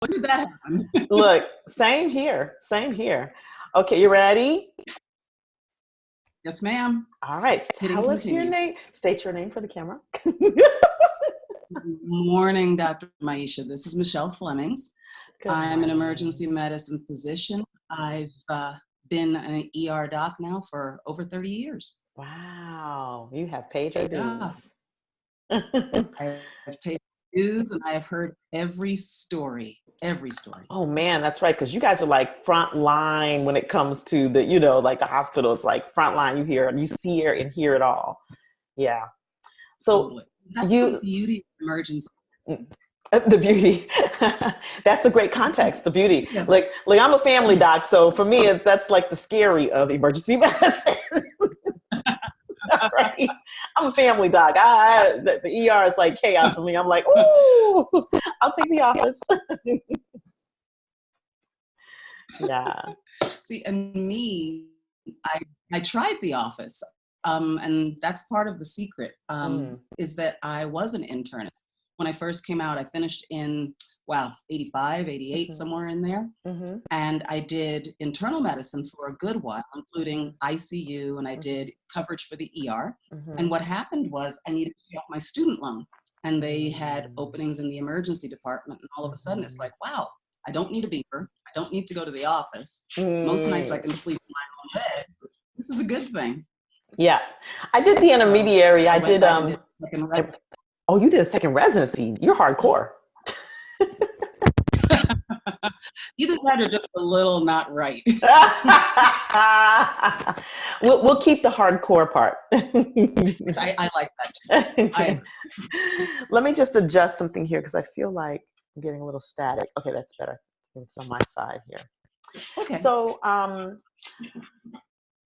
When did that happen? Look, same here. Same here. Okay, you ready? Yes, ma'am. All right. Hitting Tell us your continue. name. State your name for the camera. Good morning, Dr. Maiysha. This is Michelle Flemming. Good I'm an morning. emergency medicine physician. I've been an ER doc now for over 30 years. Wow, you have paid your Yeah, dues. I've paid dues and I have heard every story, every story. Oh man, that's right. Because you guys are like front line when it comes to the, like the hospital. It's like front line. You see it and hear it all. Yeah. So Totally. That's the you, beauty of emergency medicine. the beauty. That's a great context. The beauty. Yeah. Like I'm a family doc, so for me, that's like the scary of emergency medicine. Right? I'm a family doc. The ER is like chaos for me. I'm like, ooh, I'll take the office. Yeah. See, and me, I tried the office, and that's part of the secret, is that I was an internist. When I first came out, I finished in, 85, 88, somewhere in there. Mm-hmm. And I did internal medicine for a good while, including ICU, and I did coverage for the ER. Mm-hmm. And what happened was I needed to pay off my student loan. And they had openings in the emergency department. And all of a sudden, it's like, wow, I don't need a beeper. I don't need to go to the office. Most nights I can sleep in my own bed. This is a good thing. Yeah. I did the intermediary. So I did second residency. Oh, you did a second residency. You're hardcore. Either that or just a little not right. We'll keep the hardcore part. I like that too. Let me just adjust something here because I feel like I'm getting a little static. Okay, that's better. It's on my side here. Okay. So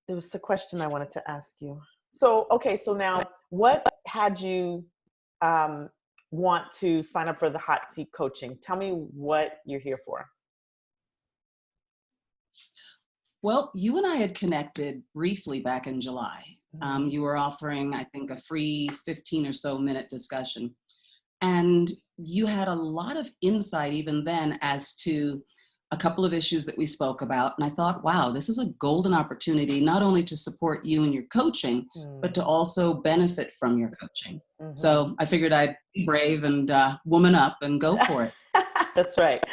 there was a question I wanted to ask you. So now what had you want to sign up for the hot seat coaching? Tell me what you're here for. Well, you and I had connected briefly back in July. You were offering, I think, a free 15 or so minute discussion. And you had a lot of insight even then as to a couple of issues that we spoke about. And I thought, wow, this is a golden opportunity, not only to support you in your coaching, but to also benefit from your coaching. So I figured I'd be brave and woman up and go for it. That's right.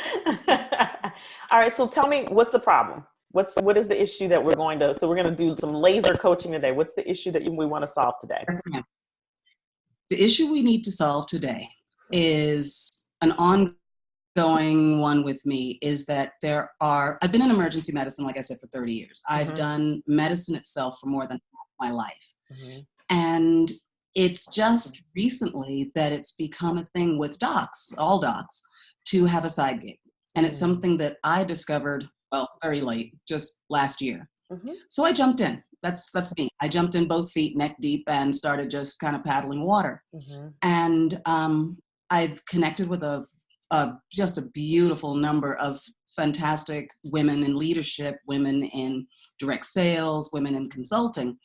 All right. So tell me, what's the problem? What is the issue that we're going to do some laser coaching today. What's the issue that we want to solve today? The issue we need to solve today is an ongoing one with me, is that I've been in emergency medicine, like I said, for 30 years. I've done medicine itself for more than half my life. And it's just recently that it's become a thing with docs, all docs, to have a side gig. And it's something that I discovered, very late, just last year. So I jumped in. That's me. I jumped in both feet, neck deep, and started just kind of paddling water. And I connected with just a beautiful number of fantastic women in leadership, women in direct sales, women in consulting.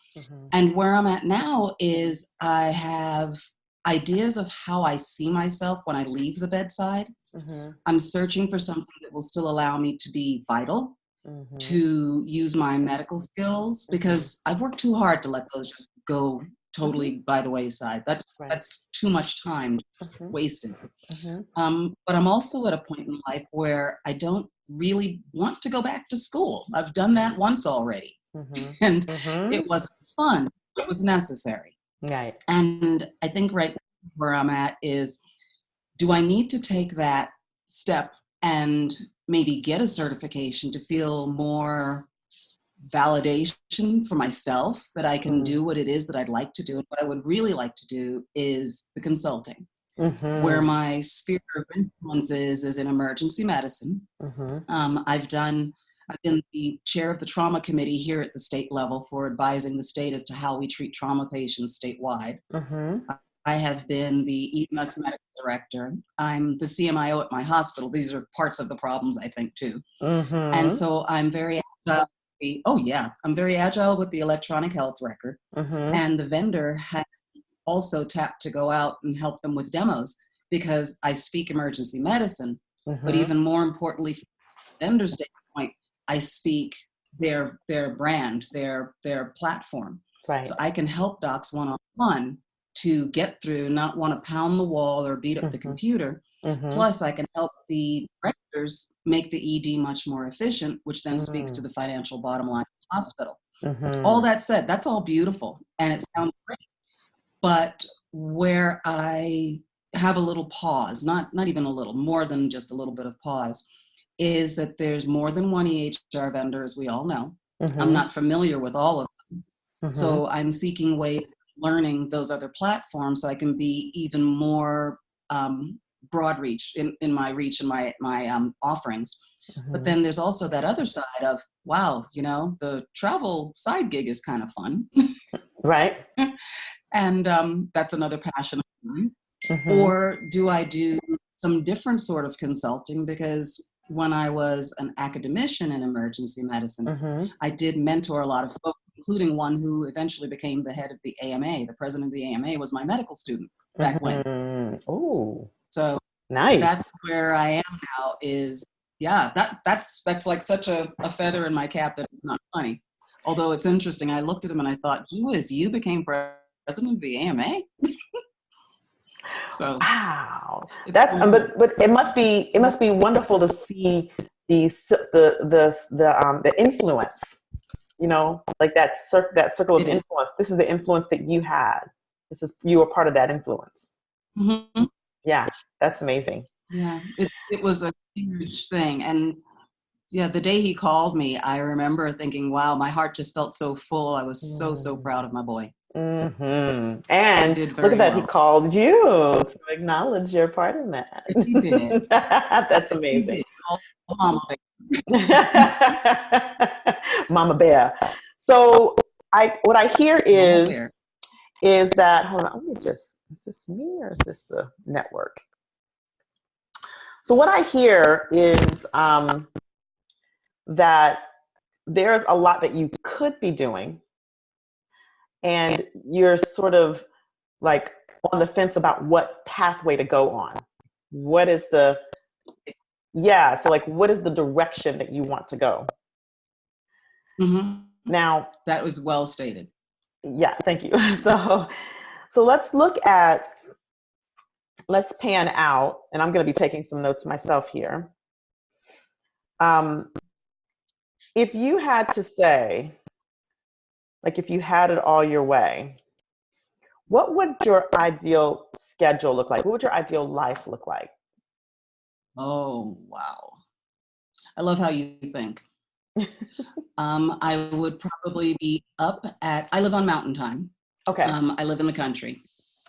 And where I'm at now is I have ideas of how I see myself when I leave the bedside. I'm searching for something that will still allow me to be vital, to use my medical skills, because I've worked too hard to let those just go totally by the wayside. That's too much time wasted. But I'm also at a point in life where I don't really want to go back to school. I've done that once already. And it wasn't fun. It was necessary. Right. And I think right now where I'm at is, do I need to take that step and maybe get a certification to feel more validation for myself that I can do what it is that I'd like to do? And what I would really like to do is the consulting, where my sphere of influence is in emergency medicine. I've been the chair of the trauma committee here at the state level for advising the state as to how we treat trauma patients statewide. I have been the EMS medical director. I'm the CMIO at my hospital. These are parts of the problems, I think, too. And so I'm very agile. I'm very agile with the electronic health record. And the vendor has also tapped to go out and help them with demos, because I speak emergency medicine, but even more importantly, from the vendor standpoint, I speak their brand, their platform. Right. So I can help docs one-on-one to get through, not want to pound the wall or beat up the computer. Plus, I can help the directors make the ED much more efficient, which then speaks to the financial bottom line of the hospital. All that said, that's all beautiful and it sounds great. But where I have a little pause, not even a little, more than just a little bit of pause, is that there's more than one EHR vendor, as we all know. I'm not familiar with all of them. So I'm seeking ways of learning those other platforms so I can be even more broad reach in my reach and my offerings. But then there's also that other side of, wow, you know, the travel side gig is kind of fun. Right. And that's another passion of mine. Or do I do some different sort of consulting? Because when I was an academician in emergency medicine, I did mentor a lot of folks, including one who eventually became the head of the AMA. The president of the AMA was my medical student back when. Oh, so nice. That's where I am now. Is that's like such a feather in my cap that it's not funny. Although it's interesting. I looked at him and I thought, you became president of the AMA? So wow, that's but it must be wonderful to see the influence, you know, like that circle of influence. This is the influence that you had. You were part of that influence. Yeah, that's amazing. Yeah, it was a huge thing. And yeah, the day he called me, I remember thinking, wow, my heart just felt so full. I was so proud of my boy. And look at that, he called you to acknowledge your part in that. Yes, he did. That's amazing. He did. Mama bear. Mama bear. So what I hear is that, hold on, is this me or is this the network? So what I hear is that there's a lot that you could be doing, and you're sort of like on the fence about what pathway to go on. What is the, so like, what is the direction that you want to go? Now, that was well stated. Yeah, thank you. So let's pan out, and I'm going to be taking some notes myself here. If you had to say, like, if you had it all your way, what would your ideal schedule look like? What would your ideal life look like? Oh, wow. I love how you think. I would probably be up I live on mountain time. Okay. I live in the country.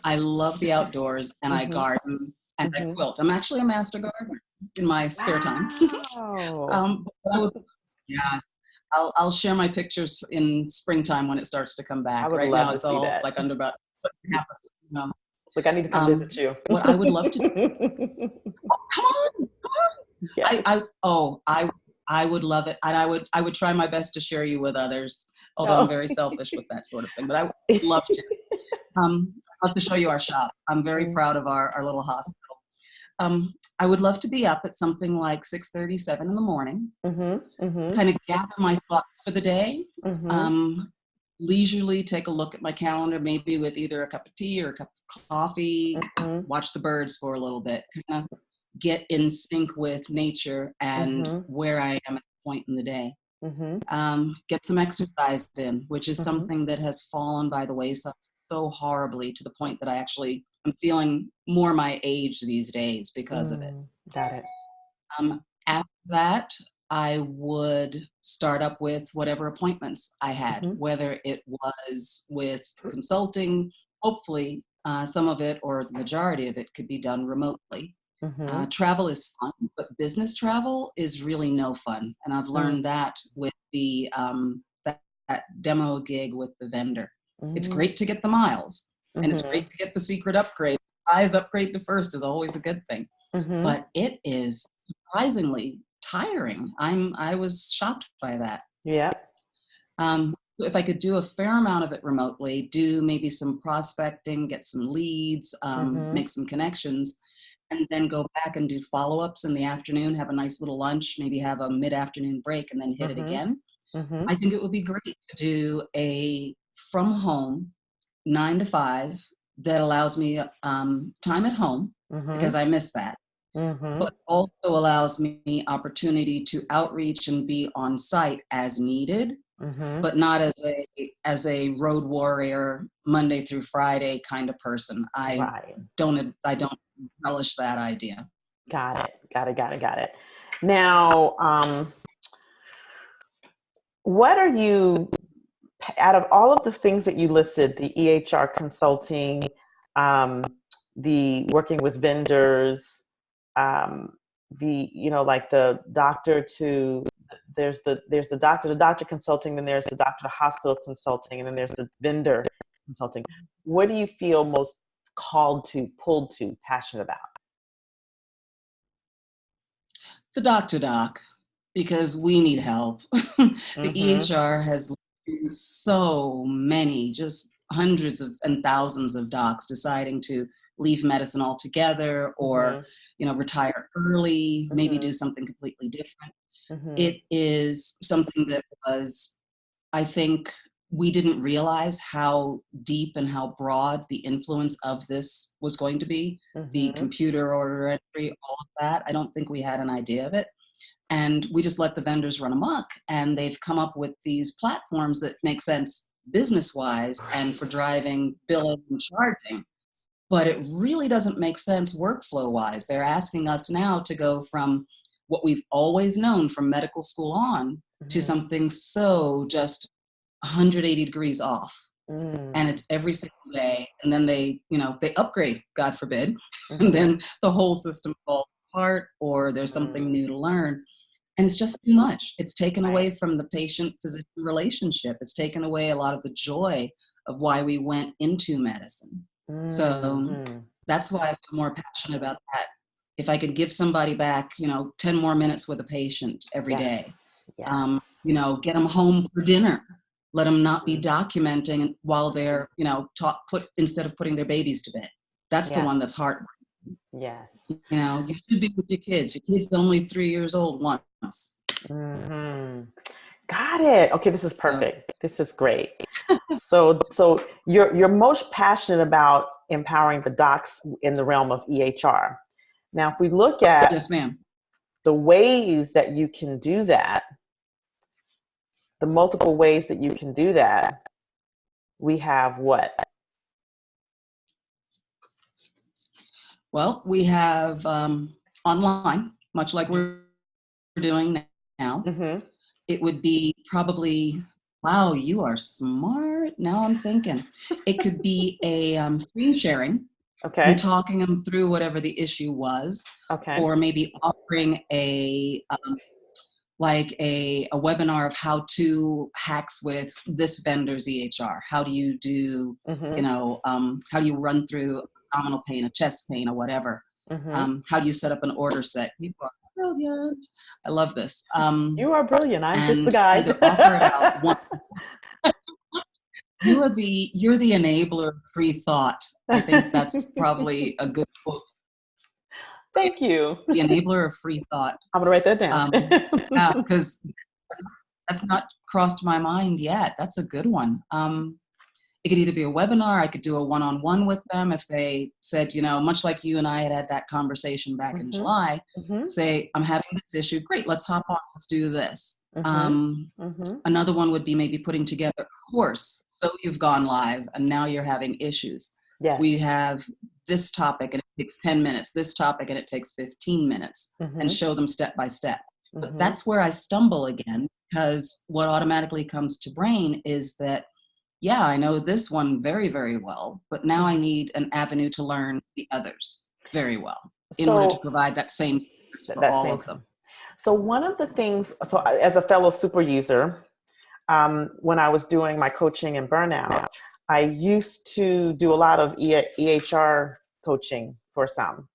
I love the outdoors, and I garden and I quilt. I'm actually a master gardener in my spare time. I'll share my pictures in springtime when it starts to come back. Right now it's all that. Like under about Look, I need to come visit you. What I would love to do. Come on. Yes. I would love it, and I would try my best to share you with others. Although I'm very selfish with that sort of thing, but I would love to. I'd love to show you our shop. I'm very proud of our little hospital. I would love to be up at something like 6:30, 7 in the morning, kind of gather my thoughts for the day, leisurely take a look at my calendar, maybe with either a cup of tea or a cup of coffee, watch the birds for a little bit, kind of get in sync with nature and where I am at the point in the day. Get some exercise in, which is something that has fallen by the wayside so horribly, to the point that I actually am feeling more my age these days because of it. Got it. After that, I would start up with whatever appointments I had, whether it was with consulting. Hopefully, some of it or the majority of it could be done remotely. Travel is fun, but business travel is really no fun. And I've learned that with the that demo gig with the vendor. It's great to get the miles, and it's great to get the secret upgrade. Size upgrade to first is always a good thing, but it is surprisingly tiring. I was shocked by that. Yeah. So if I could do a fair amount of it remotely, do maybe some prospecting, get some leads, make some connections, and then go back and do follow-ups in the afternoon, have a nice little lunch, maybe have a mid-afternoon break, and then hit it again. I think it would be great to do a from home 9 to 5 that allows me time at home because I miss that, but also allows me opportunity to outreach and be on site as needed, but not as a road warrior Monday through Friday kind of person. I don't relish that idea. Got it. Now, what are you, out of all of the things that you listed, the EHR consulting, the working with vendors, like the doctor to, there's the doctor to doctor consulting, then there's the doctor to hospital consulting, and then there's the vendor consulting. What do you feel most called to, pulled to, passionate about? The doc, because we need help. The EHR has so many, just hundreds of and thousands of docs deciding to leave medicine altogether or, retire early, maybe do something completely different. It is something that was, I think, we didn't realize how deep and how broad the influence of this was going to be. The computer order entry, all of that. I don't think we had an idea of it. And we just let the vendors run amok, and they've come up with these platforms that make sense business-wise and for driving, billing, and charging. But it really doesn't make sense workflow-wise. They're asking us now to go from what we've always known from medical school on to something so just 180 degrees off. And it's every single day. And then they upgrade, God forbid, and then the whole system falls apart, or there's something new to learn. And it's just too much. It's taken away from the patient-physician relationship. It's taken away a lot of the joy of why we went into medicine. So that's why I feel more passionate about that. If I could give somebody back, 10 more minutes with a patient every day, get them home for dinner, let them not be documenting while they're, instead of putting their babies to bed. That's the one that's heartbreaking. Yes. You should be with your kids. Your kid's only 3 years old once. Got it. Okay, this is perfect. This is great. So you're most passionate about empowering the docs in the realm of EHR. Now, if we look at yes, ma'am, the ways that you can do that, the multiple ways that you can do that, we have what? Well, we have online, much like we're doing now. It would be probably, wow, you are smart. Now I'm thinking. It could be a screen sharing. And talking them through whatever the issue was. Or maybe offering a webinar of how-to hacks with this vendor's EHR. How do you do, how do you run through abdominal pain, a chest pain, or whatever? How do you set up an order set? You are brilliant. I love this. You are brilliant. I'm just the guy. Either offer it out one. You're the enabler of free thought. I think that's probably a good quote. Thank you. The enabler of free thought. I'm gonna write that down. Yeah, because that's not crossed my mind yet. That's a good one. It could either be a webinar. I could do a one-on-one with them if they said, much like you and I had that conversation back in July. Say, I'm having this issue. Great, let's hop on. Let's do this. Another one would be maybe putting together a course. So you've gone live and now you're having issues. Yes. We have this topic and it takes 10 minutes, this topic and it takes 15 minutes, and show them step by step. But that's where I stumble again, because what automatically comes to brain is that, yeah, I know this one very, very well, but now I need an avenue to learn the others very well in order to provide that same for all of them. So one of the things, as a fellow super user, when I was doing my coaching and burnout, I used to do a lot of EHR coaching for some.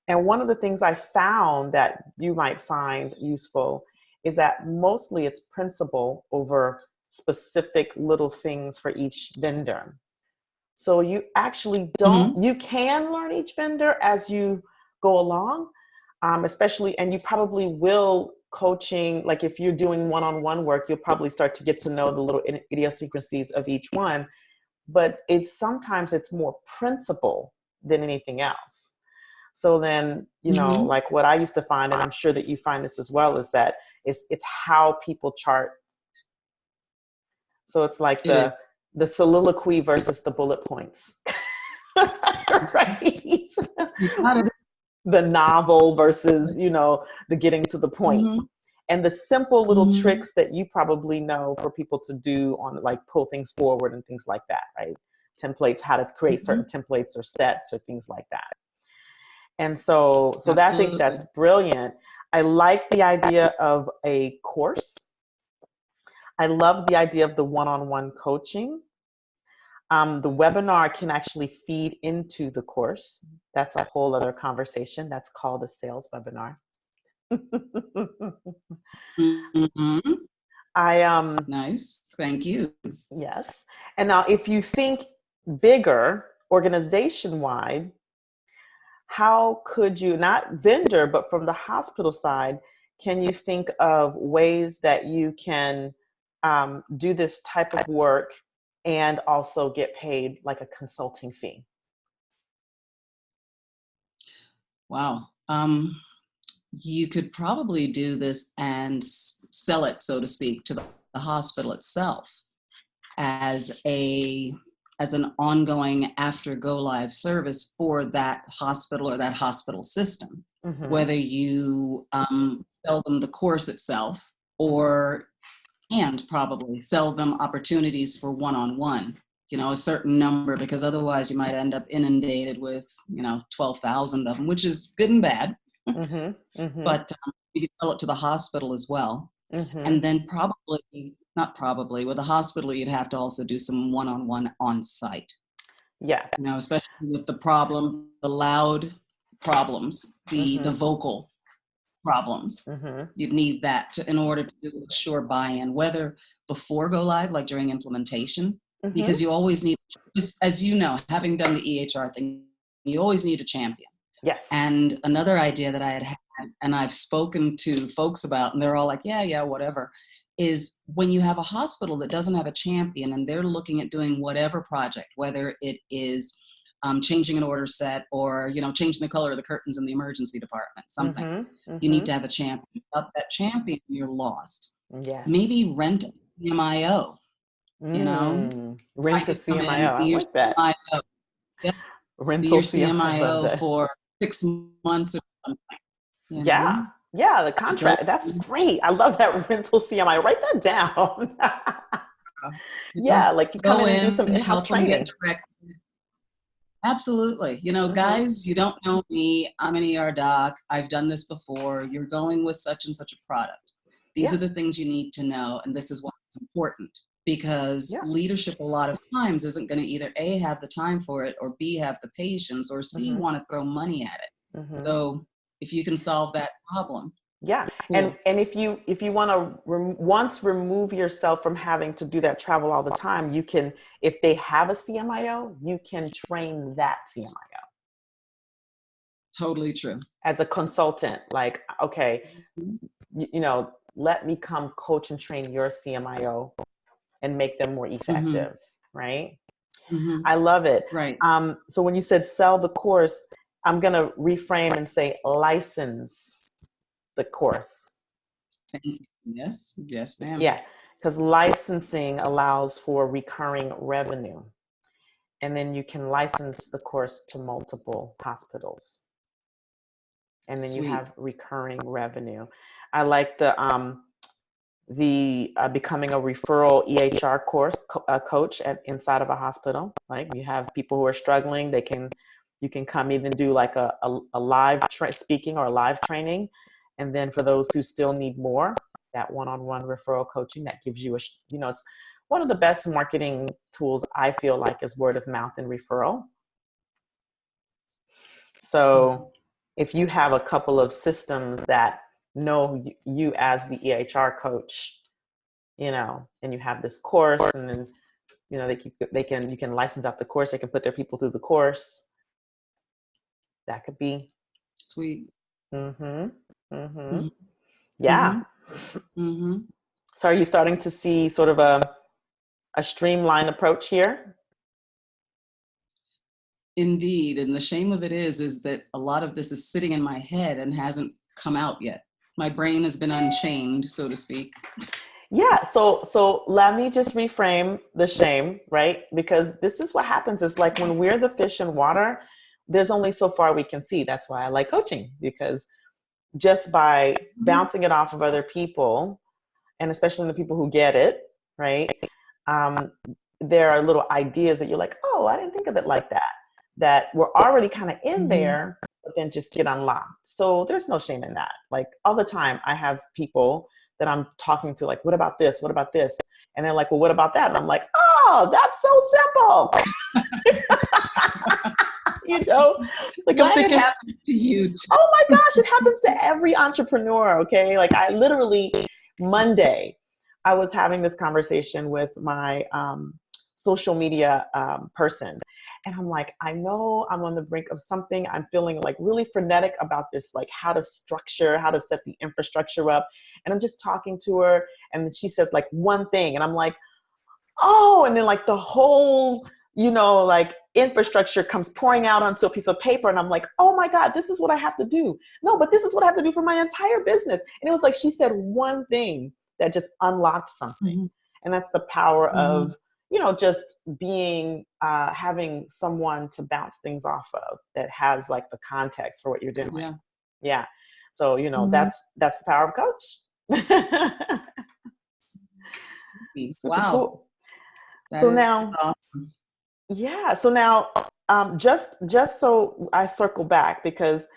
And one of the things I found that you might find useful is that mostly it's principle over specific little things for each vendor. So you actually don't, you can learn each vendor as you go along, especially, and you probably will coaching, like if you're doing one-on-one work, you'll probably start to get to know the little idiosyncrasies of each one. But sometimes it's more principle than anything else. So then, like what I used to find, and I'm sure that you find this as well, is that it's how people chart. So it's like the soliloquy versus the bullet points, right? The novel versus, the getting to the point. And the simple little tricks that you probably know for people to do on, like, pull things forward and things like that, right? Templates, how to create certain templates or sets or things like that. And so that, I think that's brilliant. I like the idea of a course. I love the idea of the one-on-one coaching. The webinar can actually feed into the course. That's a whole other conversation. That's called a sales webinar. Nice. Thank you. Yes. And now if you think bigger, organization-wide, how could you, not vendor, but from the hospital side, can you think of ways that you can do this type of work and also get paid like a consulting fee? Wow. You could probably do this and sell it, so to speak, to the hospital itself as an ongoing after go live service for that hospital or that hospital system. Whether you sell them the course itself and probably sell them opportunities for one-on-one, a certain number, because otherwise you might end up inundated with 12,000 of them, which is good and bad. But you can sell it to the hospital as well. And then with the hospital, you'd have to also do some one-on-one on site. Yeah. Especially with the loud problems, the vocal problems. You'd need that in order to do a sure buy-in, whether before go live, like during implementation, because you always need, as you know, having done the EHR thing, you always need a champion. Yes. And another idea that I had and I've spoken to folks about, and they're all like, yeah, whatever, is when you have a hospital that doesn't have a champion and they're looking at doing whatever project, whether it is changing an order set or, changing the color of the curtains in the emergency department, something, you need to have a champion. Without that champion, you're lost. Yes. Maybe rent a CMIO, Rent a CMIO. I like that. CMIO. Yep. Rental Be your CMIO for 6 months or something. Yeah. Yeah, the contract. That's great. I love that rental CMI. Write that down. Yeah, like you come in and do some in-house training. Absolutely. Guys, you don't know me. I'm an ER doc. I've done this before. You're going with such and such a product. These are the things you need to know, and this is what's important. Because leadership a lot of times isn't going to either A, have the time for it, or B, have the patience, or C, want to throw money at it. So if you can solve that problem. Yeah. Cool. And if you want to once remove yourself from having to do that travel all the time, you can, if they have a CMIO, you can train that CMIO. Totally true. As a consultant, like, okay, let me come coach and train your CMIO and make them more effective. Right. I love it. Right. So when you said sell the course, I'm going to reframe and say license the course. Yes, ma'am. Yeah, because licensing allows for recurring revenue. And then you can license the course to multiple hospitals. And then you have recurring revenue. I like the becoming a referral EHR course coach inside of a hospital. Like, you have people who are struggling, you can come even do like a live speaking or a live training. And then for those who still need more, that one-on-one referral coaching that gives you it's one of the best marketing tools, I feel like, is word of mouth and referral. So if you have a couple of systems that know you as the EHR coach, and you have this course, and then, you can license out the course, they can put their people through the course. That could be Sweet. Mm-hmm. Mm-hmm. Mm-hmm. Yeah. Mm-hmm. So are you starting to see sort of a streamlined approach here? Indeed. And the shame of it is that a lot of this is sitting in my head and hasn't come out yet. My brain has been unchained, so to speak. Yeah, so let me just reframe the shame, right? Because this is what happens is like when we're the fish in water, there's only so far we can see. That's why I like coaching, because just by bouncing it off of other people, and especially the people who get it, right? Um, there are little ideas that you're like, oh, I didn't think of it like that, that were already kind of in Mm-hmm. there, but then just get unlocked. So there's no shame in that. Like all the time, I have people that I'm talking to, like, what about this? What about this? And they're like, well, what about that? And I'm like, oh, that's so simple. You know, like I'm Let it thinking, happen to you. oh my gosh, it happens to every entrepreneur. Okay. Like I literally, Monday, I was having this conversation with my social media person. And I'm like, I know I'm on the brink of something. I'm feeling like really frenetic about this, like how to structure, how to set the infrastructure up. And I'm just talking to her. And she says like one thing. And I'm like, oh, and then like the whole, like infrastructure comes pouring out onto a piece of paper. And I'm like, oh my God, this is what I have to do. No, but this is what I have to do for my entire business. And it was like, she said one thing that just unlocked something. Mm-hmm. And that's the power Mm-hmm. of, just being, having someone to bounce things off of that has like the context for what you're doing. Yeah. Yeah. So, Mm-hmm. that's the power of coach. Super Wow. cool. That So is now, awesome. yeah. So now, just so I circle back, because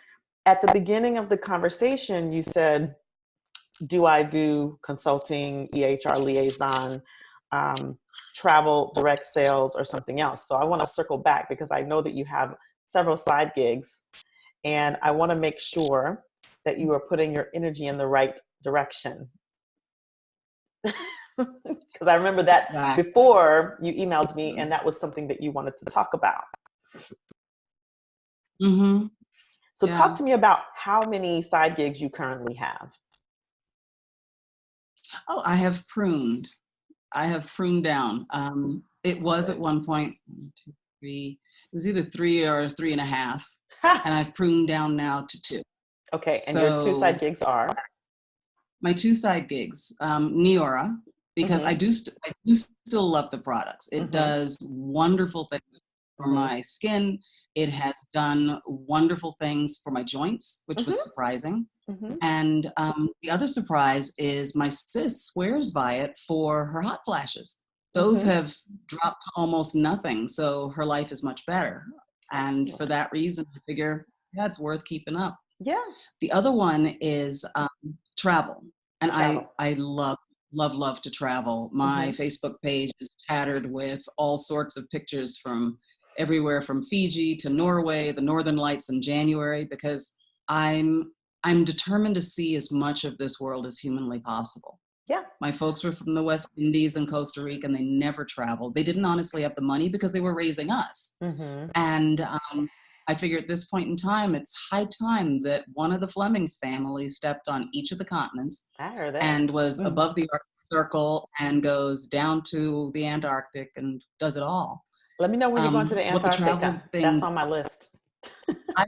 at the beginning of the conversation, you said, do I do consulting, EHR liaison, travel, direct sales, or something else? So I want to circle back because I know that you have several side gigs, and I want to make sure that you are putting your energy in the right direction. Because I remember that Right. before you emailed me, and that was something that you wanted to talk about. Mm-hmm. So talk Yeah. to me about how many side gigs you currently have. Oh, I have pruned. I have pruned down. It was at Good. one point, 1, 2, 3. It was either 3 or 3.5, and I've pruned down now to 2. Okay, and your two side So gigs are? my 2 side gigs, Neora, because I Mm-hmm, do still love the products. It mm-hmm, does wonderful things for mm-hmm, my skin. It has done wonderful things for my joints, which was mm-hmm, surprising. mm-hmm. And the other surprise is my sis swears by it for her hot flashes. Those Mm-hmm. have dropped to almost nothing, so her life is much better. And for Excellent. that reason, I figure, yeah, it's worth keeping up. Yeah. The other one is travel. And Travel. I love to travel. My Mm-hmm. Facebook page is tattered with all sorts of pictures from everywhere from Fiji to Norway, the Northern Lights in January, because I'm I'm determined to see as much of this world as humanly possible. Yeah. My folks were from the West Indies and Costa Rica, and they never traveled. They didn't honestly have the money because they were raising us. Mm-hmm. And I figure at this point in time, it's high time that one of the Fleming's family stepped on each of the continents I heard that. and was Mm. above the Arctic Circle and goes down to the Antarctic and does it all. Let me know when you're going to the What the Antarctic. travel That's thing, on my list. I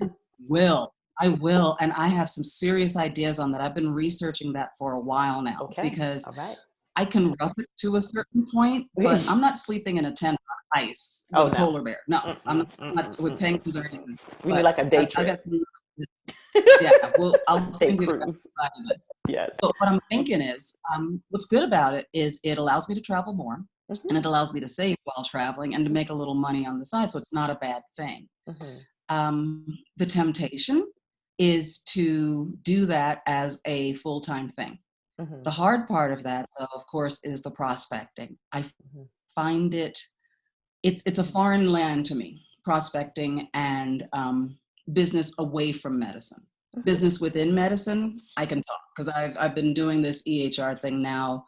will. I will. And I have some serious ideas on that. I've been researching that for a while now Okay. because All right. I can rough it to a certain point, but I'm not sleeping in a tent on ice Oh with a no. polar bear. No, I'm Mm-mm, not with mm-mm, penguins or mm-mm. anything. We need But like a day I trip. got some, yeah, well, I'll Day send you the rest cruise. of the list. Yes. But what I'm thinking is, what's good about it is it allows me to travel more Mm-hmm. and it allows me to save while traveling and to make a little money on the side. So it's not a bad thing. Mm-hmm. The temptation is to do that as a full-time thing. Mm-hmm. The hard part of that, though, of course, is the prospecting. I Mm-hmm. find it's a foreign land to me, prospecting and business away from medicine. Mm-hmm. Business within medicine, I can talk because I've been doing this EHR thing now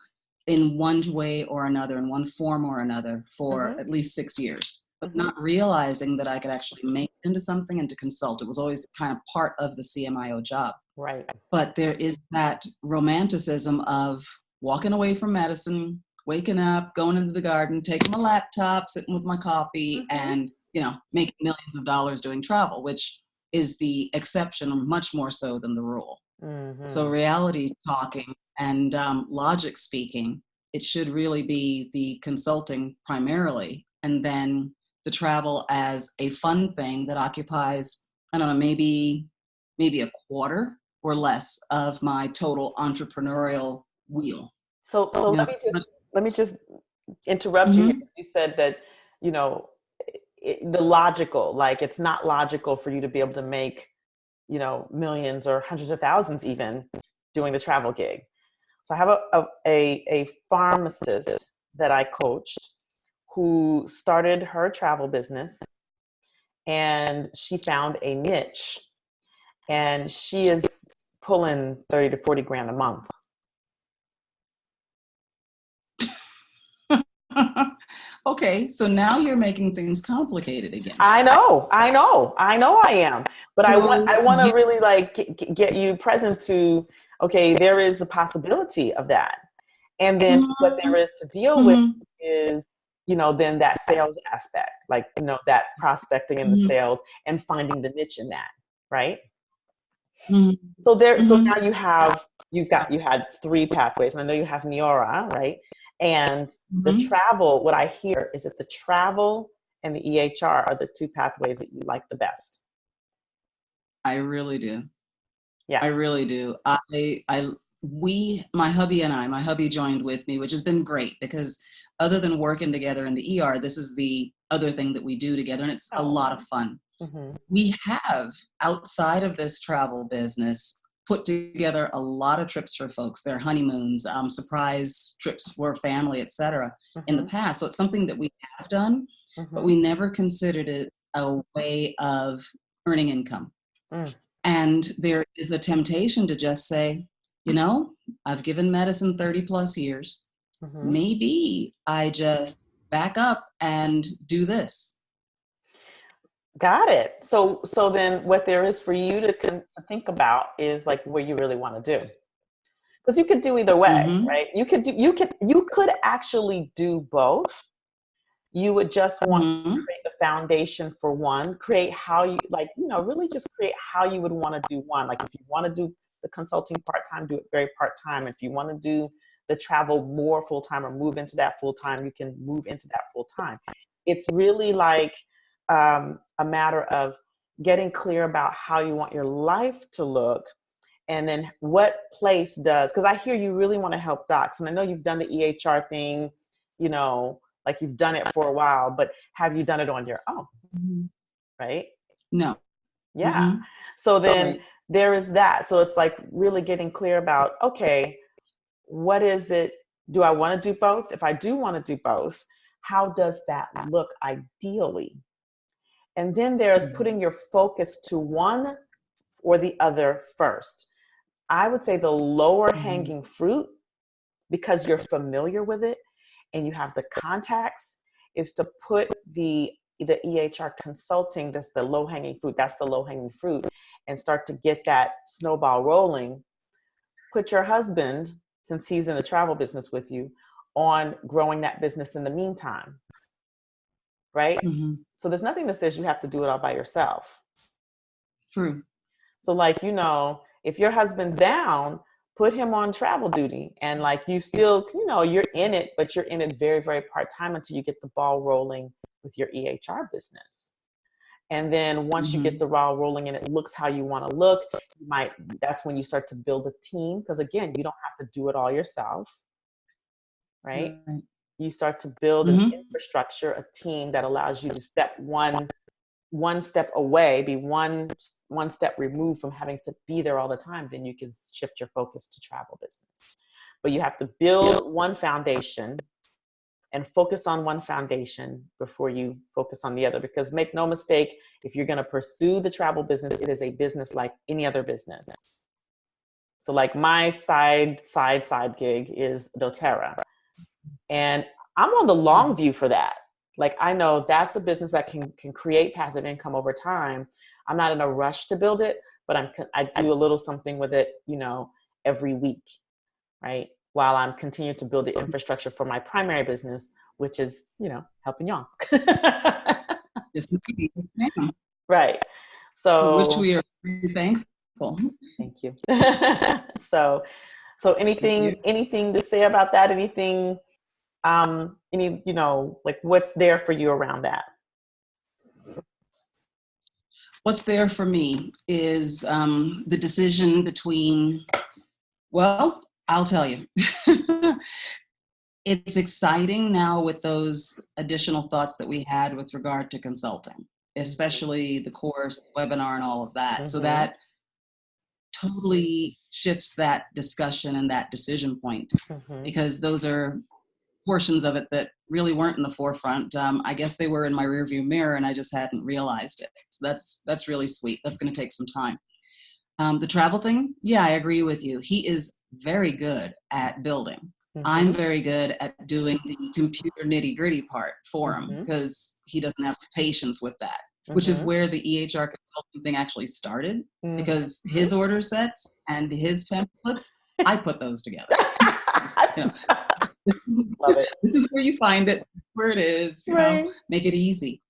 in one way or another, in one form or another, for Mm-hmm. at least 6 years, but Mm-hmm. not realizing that I could actually make into something and to consult. It was always kind of part of the CMIO job. Right. But there is that romanticism of walking away from medicine, waking up, going into the garden, taking my laptop, sitting with my coffee, and, you know, making millions of dollars doing travel, which is the exception much more so than the rule. So reality talking and logic speaking, it should really be the consulting primarily, and then the travel as a fun thing that occupies, I don't know, maybe a quarter or less of my total entrepreneurial wheel. So You know? let me just interrupt you here. Mhm. You said that, you know, the logical, like it's not logical for you to be able to make, you know, millions or hundreds of thousands even doing the travel gig. So I have a pharmacist that I coached who started her travel business, and she found a niche, and she is pulling 30 to 40 grand a month. Okay, so now you're making things complicated again. I know I am, but I So want to really like get you present to, okay, there is a possibility of that. And then what there is to deal with Mhm. is, you know, then that sales aspect, like, you know, that prospecting and the Mhm. sales and finding the niche in that, right? Mhm. So there, so Mhm. now you had three pathways, and I know you have Neora, right? And the Mhm. travel, what I hear is that the travel and the EHR are the two pathways that you like the best. I really do. Yeah. I really do. My hubby and my hubby joined with me, which has been great because other than working together in the ER, this is the other thing that we do together, and it's a lot Oh. of fun. Mm-hmm. We have, outside of this travel business, put together a lot of trips for folks, their honeymoons, surprise trips for family, etc. in the Mm-hmm. past. So it's something that we have done, but Mm-hmm. we never considered it a way of earning income. Mm. And there is a temptation to just say, you know, I've given medicine 30 plus years. Mm-hmm. Maybe I just back up and do this. Got it. So then what there is for you to think about is like what you really want to do. Because you could do either way, Mm-hmm. right? You could actually do both. You would just want to Mm-hmm. create a foundation for one, create how you like, you know, really just create how you would want to do one. Like if you want to do the consulting part-time, do it very part-time. If you want to do the travel more full-time or move into that full-time, you can move into that full-time. It's really like a matter of getting clear about how you want your life to look, and then what place does, because I hear you really want to help docs, and I know you've done the EHR thing, you know, like you've done it for a while, but have you done it on your own? Mm-hmm. Right? No. Yeah. Mm-hmm. So then Right. there is that. So it's like really getting clear about, okay, what is it? Do I want to do both? If I do want to do both, how does that look ideally? And then there's Mm-hmm. putting your focus to one or the other first. I would say the lower Mm-hmm. hanging fruit, because you're familiar with it and you have the contacts, is to put the EHR consulting, that's the low hanging fruit, that's the low hanging fruit, and start to get that snowball rolling. Put your husband, since he's in the travel business with you, on growing that business in the meantime, right? Mm-hmm. So there's nothing that says you have to do it all by yourself. True. So like, you know, if your husband's down, put him on travel duty, and like you still, you know, you're in it, but you're in it very, very part-time until you get the ball rolling with your EHR business. And then once you get Mm-hmm. the ball rolling and it looks how you want to look, that's when you start to build a team. Because again, you don't have to do it all yourself, right? Right. You start to build an Mm-hmm. infrastructure, a team that allows you to step one step away, be one step removed from having to be there all the time. Then you can shift your focus to travel business. But you have to build one foundation and focus on one foundation before you focus on the other. Because make no mistake, if you're going to pursue the travel business, it is a business like any other business. So like my side gig is doTERRA, and I'm on the long view for that. Like, I know that's a business that can create passive income over time. I'm not in a rush to build it, but I do a little something with it, you know, every week, right? While I'm continuing to build the infrastructure for my primary business, which is, you know, helping y'all. Yes, ma'am. Right. For which So we are very thankful. thank you. So anything to say about that? Anything, any, you know, like what's there for you around that? What's there for me is the decision between, well, I'll tell you. It's exciting now with those additional thoughts that we had with regard to consulting, especially the course, the webinar, and all of that. Mm-hmm. So that totally shifts that discussion and that decision point, Mm-hmm. because those are portions of it that really weren't in the forefront. I guess they were in my rearview mirror and I just hadn't realized it. So that's really sweet. That's going to take some time. The travel thing, yeah, I agree with you. He is very good at building. Mm-hmm. I'm very good at doing the computer nitty-gritty part for him, because he doesn't have the patience with that, which is where the EHR consulting thing actually started, because his order sets and his templates, I put those together. You know, Love it. this is where you find it, where it is, you know, make it easy.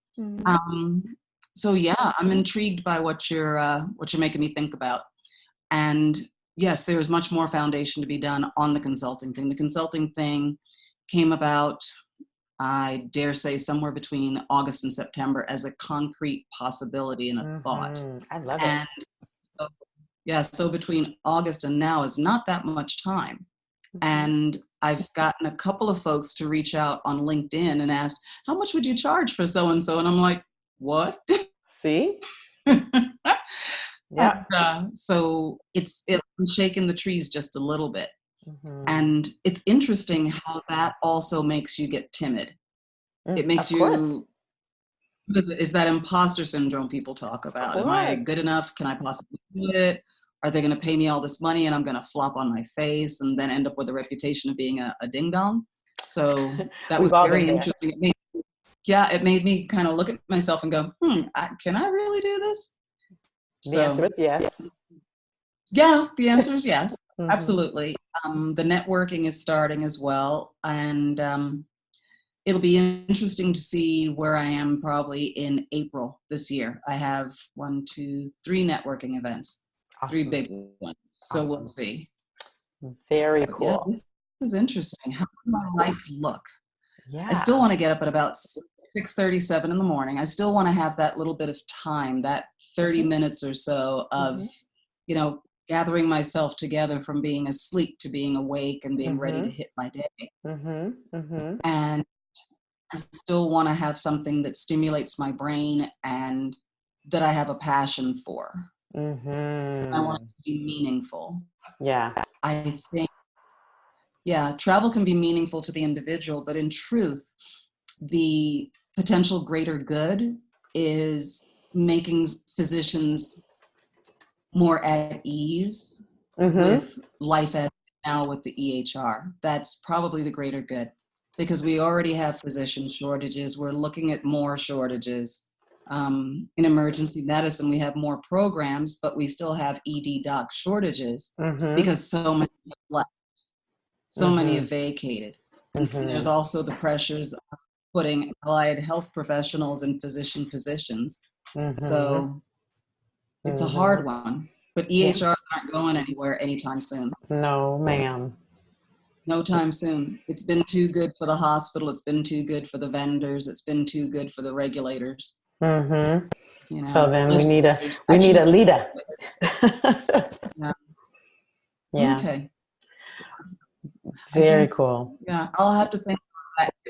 So yeah, I'm intrigued by what you're making me think about. And yes, there is much more foundation to be done on the consulting thing. The consulting thing came about, I dare say, somewhere between August and September as a concrete possibility and a thought. I love it. And so, yeah, so between August and now is not that much time. And I've gotten a couple of folks to reach out on LinkedIn and asked, how much would you charge for so-and-so? And I'm like, what? See? Yeah. So it's shaking the trees just a little bit. And it's interesting how that also makes you get timid. It makes you, is that imposter syndrome people talk about. Am I good enough? Can I possibly do it? Are they going to pay me all this money and I'm going to flop on my face and then end up with a reputation of being a ding dong? So that was very interesting. It made me kind of look at myself and go, can I really do this? The answer is yes. Yeah, the answer is yes. Absolutely. The networking is starting as well. And it'll be interesting to see where I am probably in April this year. I have 1, 2, 3 networking events. Awesome. 3 big ones. So we'll see. Very cool. Yeah, this is interesting. How does my life look? Yeah. I still want to get up at about 6:37 in the morning. I still want to have that little bit of time, that 30 minutes or so of, you know, gathering myself together from being asleep to being awake and being ready to hit my day. And I still want to have something that stimulates my brain and that I have a passion for. I want it to be meaningful. Yeah. I think, travel can be meaningful to the individual, but in truth, the potential greater good is making physicians more at ease with life now with the EHR. That's probably the greater good, because we already have physician shortages. We're looking at more shortages. In emergency medicine, we have more programs, but we still have ED doc shortages because so many have left. So many have vacated. And there's also the pressures of putting allied health professionals in physician positions. So it's a hard one. But EHRs aren't going anywhere anytime soon. No, ma'am. No time soon. It's been too good for the hospital. It's been too good for the vendors. It's been too good for the regulators. You know, so then we need a leader. Yeah. Okay. Very cool. Yeah, I'll have to think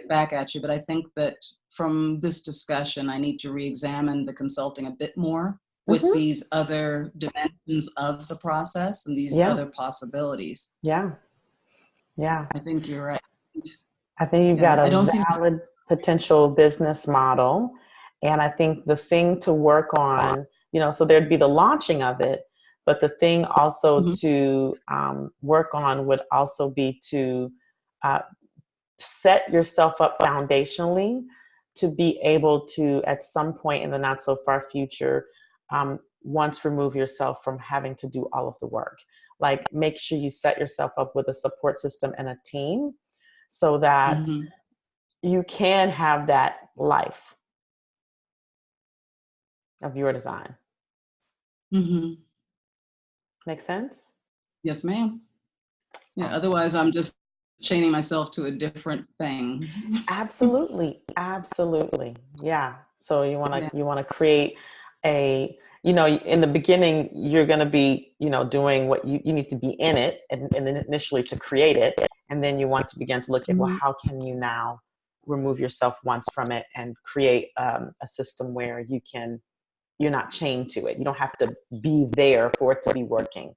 back at you, but I think that from this discussion, I need to re-examine the consulting a bit more with these other dimensions of the process and these other possibilities. Yeah. I think you're right. I think you've got a valid potential business model. And I think the thing to work on, you know, so there'd be the launching of it, but the thing also to work on would also be to set yourself up foundationally to be able to, at some point in the not so far future, once remove yourself from having to do all of the work. Like, make sure you set yourself up with a support system and a team so that you can have that life of your design. Make sense? Yes, ma'am. Yeah, Awesome. otherwise I'm just chaining myself to a different thing. Absolutely. Absolutely. Yeah. So you want to create a, in the beginning, you're going to be, doing what you need to be in it and then initially to create it. And then you want to begin to look at, well, how can you now remove yourself once from it and create a system where you're not chained to it. You don't have to be there for it to be working.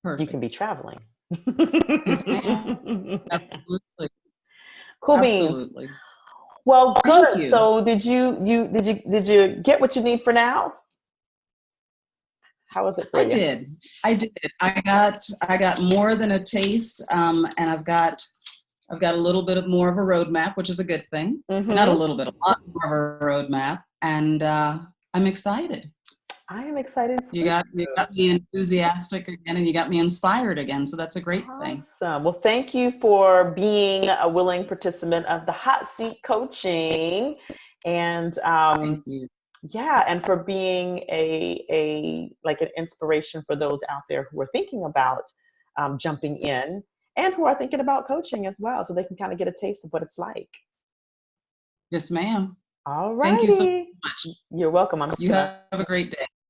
Perfect. You can be traveling. Yes, ma'am. Absolutely. Cool Absolutely. beans. Well, good. Thank you. So did you get what you need for now? How was it for you? I did. I got more than a taste, and I've got a little bit more of a roadmap, which is a good thing. Not a little bit, a lot more of a roadmap, and I'm excited. I am excited. You got me enthusiastic again, and you got me inspired again. So that's a great thing. Awesome. Well, thank you for being a willing participant of the hot seat coaching, and Thank you. yeah, and for being like an inspiration for those out there who are thinking about jumping in and who are thinking about coaching as well, so they can kind of get a taste of what it's like. Yes, ma'am. All right. Thank you so much. You're welcome. You have a great day.